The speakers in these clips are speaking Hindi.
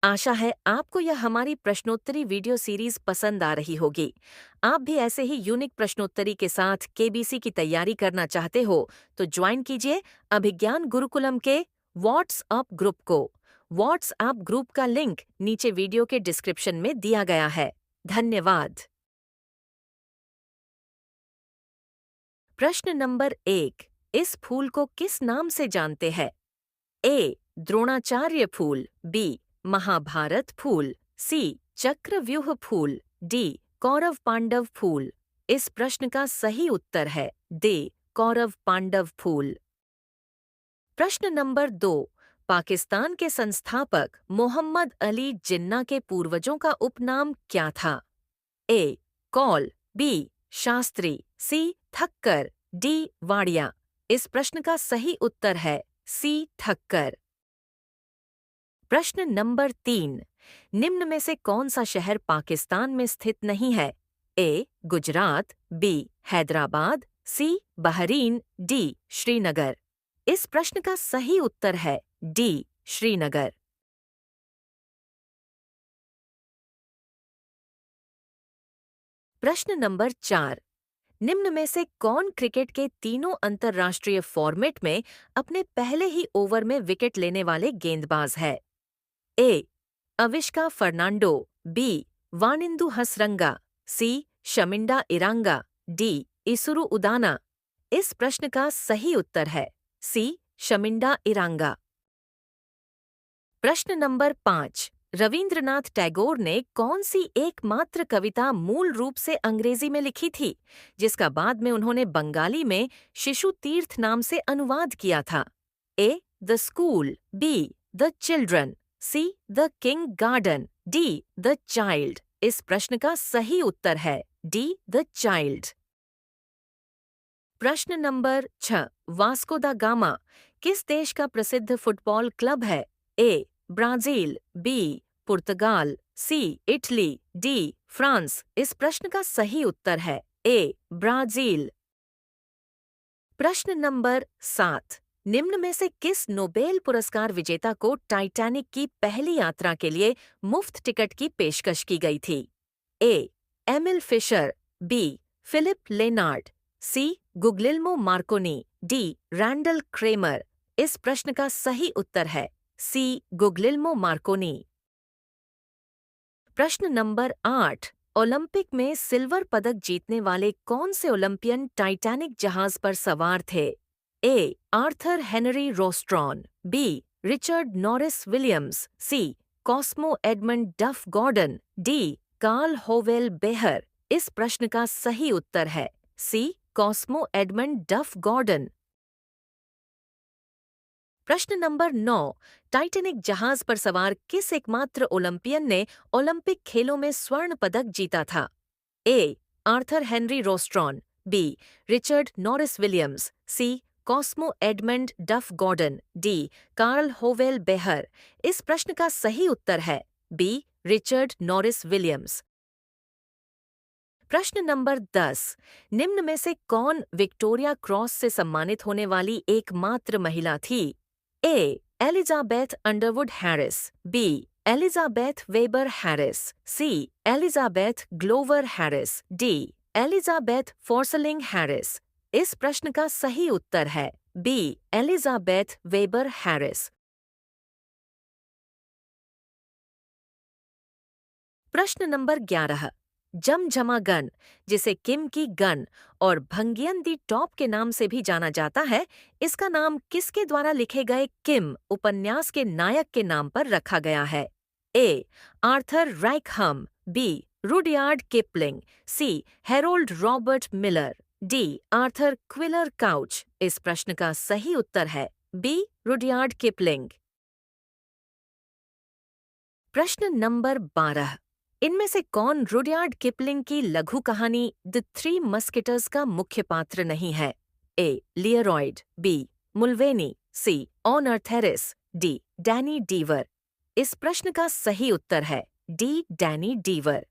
आशा है आपको यह हमारी प्रश्नोत्तरी वीडियो सीरीज पसंद आ रही होगी। आप भी ऐसे ही यूनिक प्रश्नोत्तरी के साथ केबीसी की तैयारी करना चाहते हो तो ज्वाइन कीजिए अभिज्ञान गुरुकुलम के व्हाट्सएप ग्रुप को। व्हाट्सएप ग्रुप का लिंक नीचे वीडियो के डिस्क्रिप्शन में दिया गया है। धन्यवाद। प्रश्न नंबर 1। इस फूल को किस नाम से जानते हैं? ए. द्रोणाचार्य फूल, बी. महाभारत फूल, सी. चक्रव्यूह फूल, डी. कौरव पांडव फूल। इस प्रश्न का सही उत्तर है डी. कौरव पांडव फूल। प्रश्न नंबर 2। पाकिस्तान के संस्थापक मोहम्मद अली जिन्ना के पूर्वजों का उपनाम क्या था? ए. कौल, बी. शास्त्री, सी. ठक्कर, डी. वाड़िया। इस प्रश्न का सही उत्तर है सी. ठक्कर। प्रश्न नंबर 3। निम्न में से कौन सा शहर पाकिस्तान में स्थित नहीं है? A. Gujarat, B. Hyderabad, C. Bahrain, D. Srinagar. इस प्रश्न का सही उत्तर है डी. श्रीनगर। प्रश्न नंबर 4। निम्न में से कौन क्रिकेट के तीनों अंतर्राष्ट्रीय फॉर्मेट में अपने पहले ही ओवर में विकेट लेने वाले गेंदबाज है? A. Avishka Fernando, B. Wanindu Hasaranga, C. Shaminda Eranga, D. Isuru Udana. इस प्रश्न का सही उत्तर है सी. शमिंडा इरांगा। प्रश्न नंबर 5। रविंद्रनाथ टैगोर ने कौन सी एकमात्र कविता मूल रूप से अंग्रेजी में लिखी थी जिसका बाद में उन्होंने बंगाली में शिशु तीर्थ नाम से अनुवाद किया था? A. The school, B. The children, C. The king garden, D. The child. इस प्रश्न का सही उत्तर है डी. The child. प्रश्न नंबर 6। वास्को दा गामा किस देश का प्रसिद्ध फुटबॉल क्लब है? ए. Brazil, B. पुर्तगाल, सी. Italy, D. फ्रांस। इस प्रश्न का सही उत्तर है ए. ब्राजील। प्रश्न नंबर 7। निम्न में से किस नोबेल पुरस्कार विजेता को टाइटैनिक की पहली यात्रा के लिए मुफ्त टिकट की पेशकश की गई थी? A. Emil Fischer, B. Philipp Lenard, C. Guglielmo Marconi, D. Randal Cremer. इस प्रश्न का सही उत्तर है सी. Guglielmo Marconi. प्रश्न नंबर 8। ओलंपिक में सिल्वर पदक जीतने वाले कौन से ओलंपियन टाइटैनिक जहाज पर सवार थे? A. Arthur Henry Rostron, B. Richard Norris Williams, C. Cosmo Edmund Duff Gordon, D. Karl Howell Behr. इस प्रश्न का सही उत्तर है C. Cosmo Edmund Duff Gordon. प्रश्न नंबर 9। टाइटैनिक जहाज पर सवार किस एकमात्र ओलंपियन ने ओलंपिक खेलों में स्वर्ण पदक जीता था? A. Arthur Henry Rostron, B. Richard Norris Williams, C. Cosmo Edmund Duff Gordon, D. Karl Howell Behr. इस प्रश्न का सही उत्तर है बी. Richard Norris Williams. प्रश्न नंबर 10। निम्न में से कौन विक्टोरिया क्रॉस से सम्मानित होने वाली एकमात्र महिला थी? A. Elizabeth Underwood Harris, B. Elizabeth Webber Harris, C. Elizabeth Glover Harris, D. Elizabeth Forsling Harris. इस प्रश्न का सही उत्तर है बी. Elizabeth Webber Harris. प्रश्न नंबर 11। जमजमा गन, जिसे किम की गन और भंगियन दी टॉप के नाम से भी जाना जाता है, इसका नाम किसके द्वारा लिखे गए किम उपन्यास के नायक के नाम पर रखा गया है? A. Arthur Rackham, B. Rudyard Kipling, C. Harold Robert Millar, D. Arthur Quiller Couch. इस प्रश्न का सही उत्तर है बी. Rudyard Kipling. प्रश्न नंबर 12। इनमें से कौन रुडयार्ड किपलिंग की लघु कहानी द थ्री मस्केटर्स का मुख्य पात्र नहीं है? ए. लियरॉयड, बी. मुल्वेनी, सी. ऑनर्थेरिस, डी. डैनी डीवर। इस प्रश्न का सही उत्तर है डी. डैनी डीवर।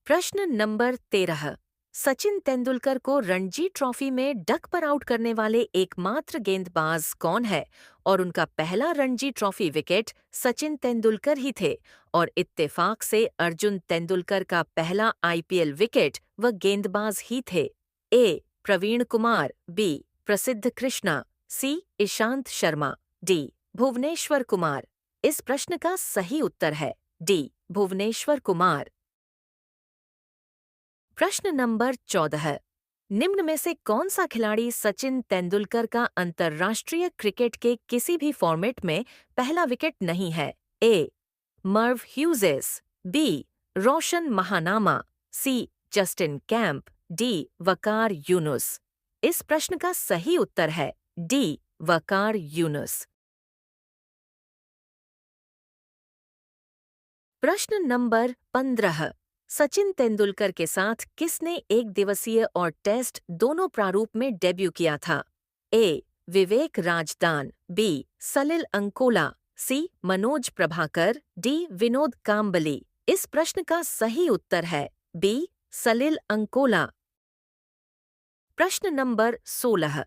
प्रश्न नंबर 13। सचिन तेंदुलकर को रणजी ट्रॉफी में डक पर आउट करने वाले एकमात्र गेंदबाज कौन है और उनका पहला रणजी ट्रॉफी विकेट सचिन तेंदुलकर ही थे और इत्तेफाक से अर्जुन तेंदुलकर का पहला आईपीएल विकेट व गेंदबाज ही थे। ए. प्रवीण कुमार, बी. प्रसिद्ध कृष्णा, सी. ईशांत शर्मा, डी. भुवनेश्वर कुमार। इस प्रश्न का सही उत्तर है डी. भुवनेश्वर कुमार। प्रश्न नंबर 14। निम्न में से कौन सा खिलाड़ी सचिन तेंदुलकर का अंतर्राष्ट्रीय क्रिकेट के किसी भी फॉर्मेट में पहला विकेट नहीं है? A. Merv Hughes, B. Roshan Mahanama, C. Justin Kemp, D. Waqar Younis. इस प्रश्न का सही उत्तर है डी. वकार यूनुस। प्रश्न नंबर 15। सचिन तेंदुलकर के साथ किसने एक दिवसीय और टेस्ट दोनों प्रारूप में डेब्यू किया था? ए. विवेक राजदान, बी. सलिल अंकोला, सी. मनोज प्रभाकर, डी. विनोद कांबली। इस प्रश्न का सही उत्तर है बी. सलिल अंकोला। प्रश्न नंबर 16।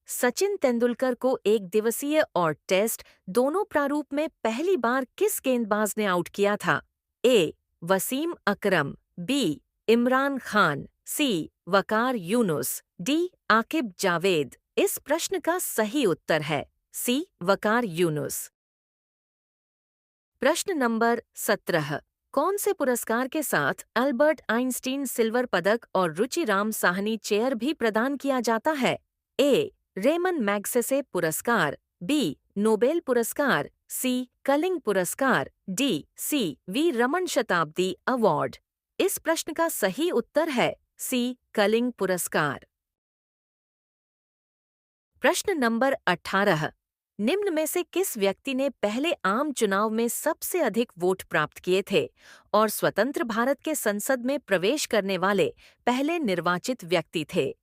सचिन तेंदुलकर को एक दिवसीय और टेस्ट दोनों प्रारूप में पहली बार किस गेंदबाज ने आउट किया था? ए. वसीम अकरम, बी. इमरान खान, सी. वकार यूनुस, डी. आकिब जावेद। इस प्रश्न का सही उत्तर है सी. वकार यूनुस। प्रश्न नंबर 17। कौन से पुरस्कार के साथ अल्बर्ट आइंस्टीन सिल्वर पदक और रुचिराम साहनी चेयर भी प्रदान किया जाता है? ए. रेमन मैग्सेसे पुरस्कार, बी. नोबेल पुरस्कार, सी. कलिंग पुरस्कार, डी. सी. वी रमन शताब्दी अवार्ड। इस प्रश्न का सही उत्तर है सी. कलिंग पुरस्कार। प्रश्न नंबर 18। निम्न में से किस व्यक्ति ने पहले आम चुनाव में सबसे अधिक वोट प्राप्त किए थे और स्वतंत्र भारत के संसद में प्रवेश करने वाले पहले निर्वाचित व्यक्ति थे?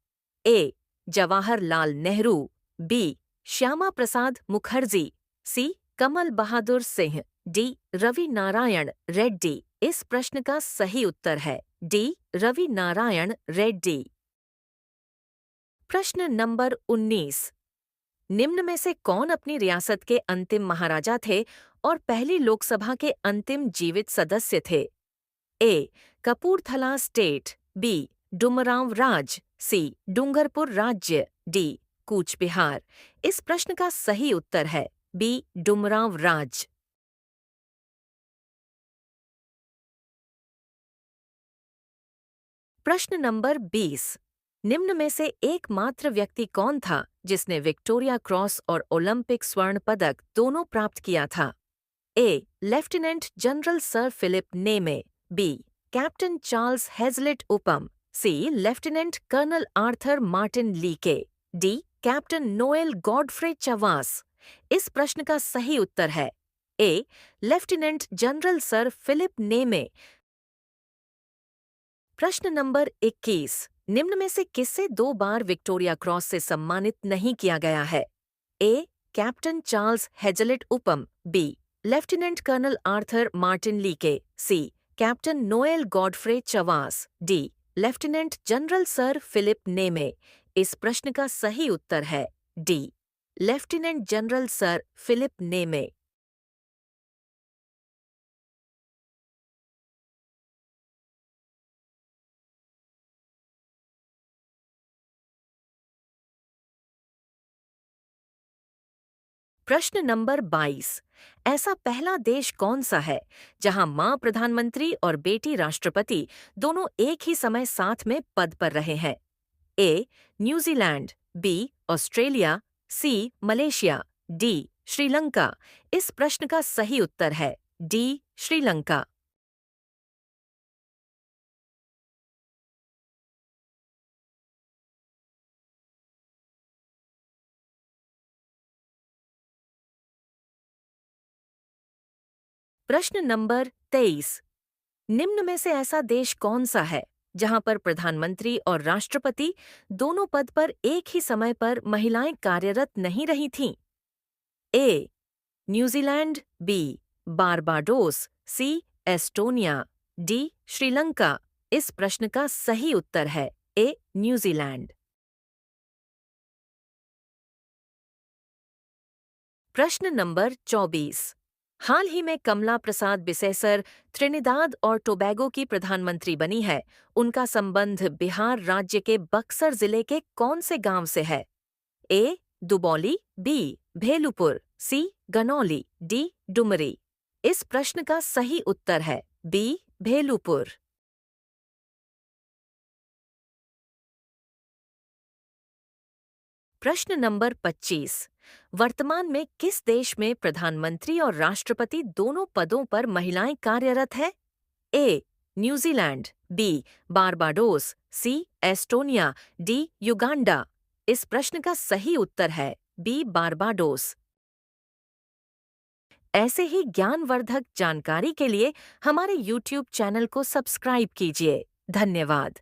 ए. जवाहरलाल नेहरू, बी. श्यामा प्रसाद मुखर्जी, सी. कमल बहादुर सिंह, डी. रवि नारायण रेड्डी। इस प्रश्न का सही उत्तर है डी. रवि नारायण रेड्डी। प्रश्न नंबर 19। निम्न में से कौन अपनी रियासत के अंतिम महाराजा थे और पहली लोकसभा के अंतिम जीवित सदस्य थे? A. Kapurthala state, B. Dumraon Raj, C. Dungarpur राज्य, डी. कूच बिहार। इस प्रश्न का सही उत्तर है बी. डुमरांव राज। प्रश्न नंबर 20। निम्न में से एकमात्र व्यक्ति कौन था जिसने विक्टोरिया क्रॉस और ओलंपिक स्वर्ण पदक दोनों प्राप्त किया था? A. Lieutenant general sir Philip Neame, B. Captain Charles Hazlett Upham, C. Lieutenant colonel Arthur Martin Leake, D. Captain Noel Godfrey Chavasse. इस प्रश्न का सही उत्तर है A. Lieutenant general sir Philip Neame. प्रश्न नंबर 21। निम्न में से किसे 2 बार विक्टोरिया क्रॉस से सम्मानित नहीं किया गया है? A. Captain Charles Hazlett Upham, B. Lieutenant colonel Arthur Martin Leake, C. Captain Noel Godfrey Chavasse, D. Lieutenant general sir Philip Neame. इस प्रश्न का सही उत्तर है D. Lieutenant general sir Philip Neame. प्रश्न नंबर 22। ऐसा पहला देश कौन सा है जहां मां प्रधानमंत्री और बेटी राष्ट्रपति दोनों एक ही समय साथ में पद पर रहे हैं? A. New Zealand, B. Australia, C. Malaysia, D. Sri Lanka. इस प्रश्न का सही उत्तर है डी. श्रीलंका। प्रश्न नंबर 23। निम्न में से ऐसा देश कौन सा है जहां पर प्रधानमंत्री और राष्ट्रपति दोनों पद पर एक ही समय पर महिलाएं कार्यरत नहीं रही थीं? A. New Zealand, B. Barbados, C. Estonia, D. Sri Lanka. इस प्रश्न का सही उत्तर है ए. न्यूजीलैंड। प्रश्न नंबर 24। हाल ही में कमला प्रसाद बिसेसर त्रिनिदाद और टोबैगो की प्रधानमंत्री बनी है। उनका संबंध बिहार राज्य के बक्सर जिले के कौन से गांव से है? ए. दुबौली, बी. भेलुपुर, सी. गनौली, डी. डुमरी। इस प्रश्न का सही उत्तर है बी. भेलुपुर। प्रश्न नंबर 25। वर्तमान में किस देश में प्रधानमंत्री और राष्ट्रपति दोनों पदों पर महिलाएं कार्यरत हैं? A. New Zealand, B. Barbados, C. Estonia, D. Uganda. इस प्रश्न का सही उत्तर है बी. बारबाडोस। ऐसे ही ज्ञानवर्धक जानकारी के लिए हमारे YouTube चैनल को सब्सक्राइब कीजिए। धन्यवाद।